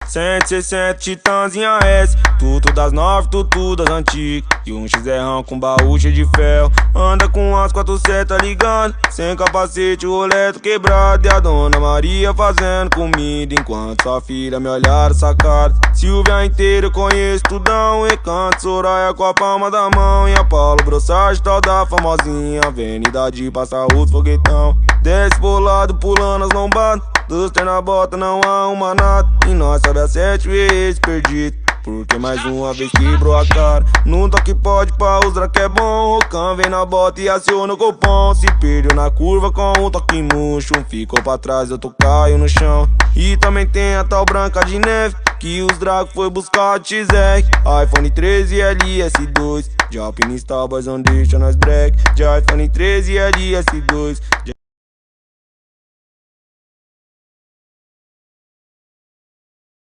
160 titãs em AS, tudo das 9, tudo das antigas. E um XR com baú cheio de ferro. Anda com as 400 tá ligando, sem capacete, o roleto quebrado. E a dona Maria fazendo comida, enquanto sua filha me olhar sacada. Silvia inteira eu conheço tudão, Recanto, Soraya com a palma da mão. E a Paulo Brossard, tal da famosinha, avenida de passar os foguetão. Desce pro lado pulando as lombadas, Duster na bota não arruma nada. E nós sobe a 7 vezes perdido, porque mais uma vez quebrou a cara. Num toque pode pra usar que é bom. Rocan vem na bota e aciona o copom. Se perdeu na curva com um toque murcho, ficou pra trás, eu tô caio no chão. E também tem a tal Branca de Neve, que os Draco foi buscar a XR. iPhone 13 LS2, de alpinista, boys não deixa nós break. De iPhone 13 LS2.